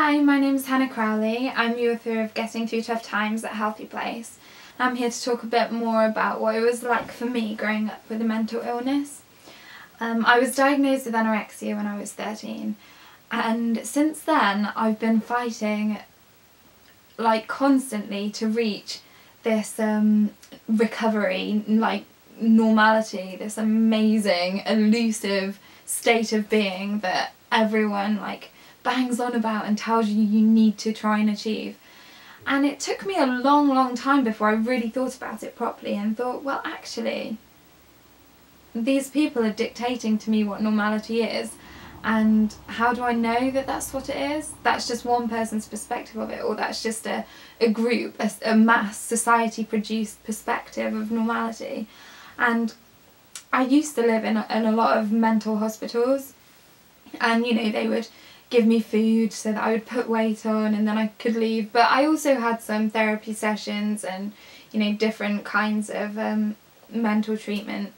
Hi, my name's Hannah Crowley. I'm the author of Getting Through Tough Times at a Healthy Place. I'm here to talk a bit more about what it was like for me growing up with a mental illness. I was diagnosed with anorexia when I was 13, and since then I've been fighting constantly to reach this recovery, normality, this amazing, elusive state of being that everyone bangs on about and tells you you need to try and achieve. And it took me a long time before I really thought about it properly and thought, well, actually, these people are dictating to me what normality is, and how do I know that that's what it is? That's just one person's perspective of it, or that's just a group, a mass society produced perspective of normality. And I used to live in a lot of mental hospitals, and they would give me food so that I would put weight on and then I could leave. But I also had some therapy sessions and different kinds of mental treatment,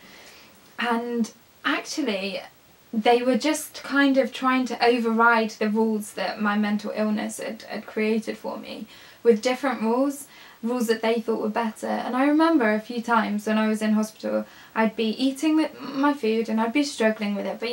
and actually they were just kind of trying to override the rules that my mental illness had created for me with different rules that they thought were better. And I remember a few times when I was in hospital, I'd be eating my food and I'd be struggling with it, but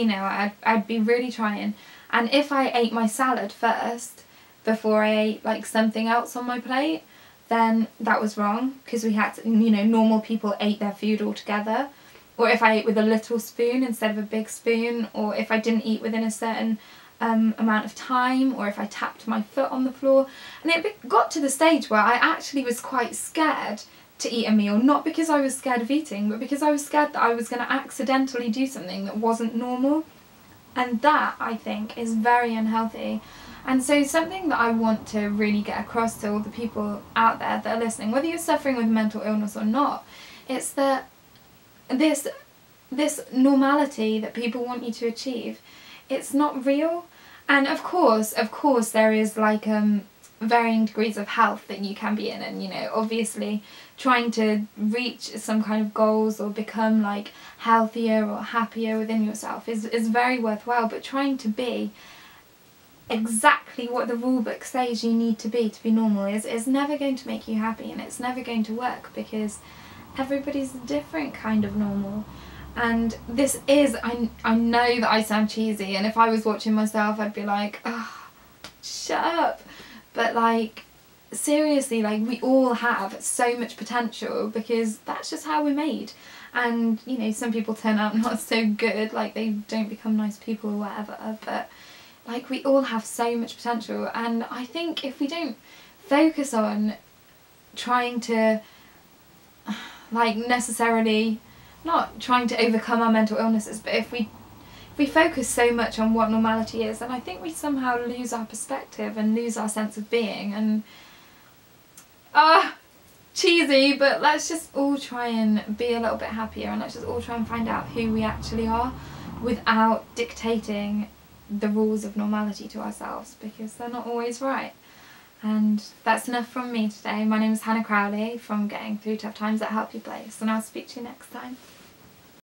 I'd be really trying. And if I ate my salad first before I ate something else on my plate, then that was wrong, because we had to, normal people ate their food all together. Or if I ate with a little spoon instead of a big spoon, or if I didn't eat within a certain amount of time, or if I tapped my foot on the floor. And it got to the stage where I actually was quite scared to eat a meal, not because I was scared of eating, but because I was scared that I was going to accidentally do something that wasn't normal. And that, I think, is very unhealthy. And so something that I want to really get across to all the people out there that are listening, whether you're suffering with mental illness or not, it's that this normality that people want you to achieve, it's not real. And of course there is varying degrees of health that you can be in, and obviously trying to reach some kind of goals or become healthier or happier within yourself is very worthwhile, but trying to be exactly what the rule book says you need to be normal is never going to make you happy, and it's never going to work, because everybody's a different kind of normal. And this is, I know that I sound cheesy, and if I was watching myself I'd be like, oh, shut up. But seriously, we all have so much potential, because that's just how we're made. And some people turn out not so good, they don't become nice people or whatever, but we all have so much potential. And I think if we don't focus on trying to necessarily, not trying to overcome our mental illnesses, but if we focus so much on what normality is, then I think we somehow lose our perspective and lose our sense of being. And cheesy, but let's just all try and be a little bit happier, and let's just all try and find out who we actually are without dictating the rules of normality to ourselves, because they're not always right. And that's enough from me today. My name is Hannah Crowley from Getting Through Tough Times at a Healthy Place, and I'll speak to you next time.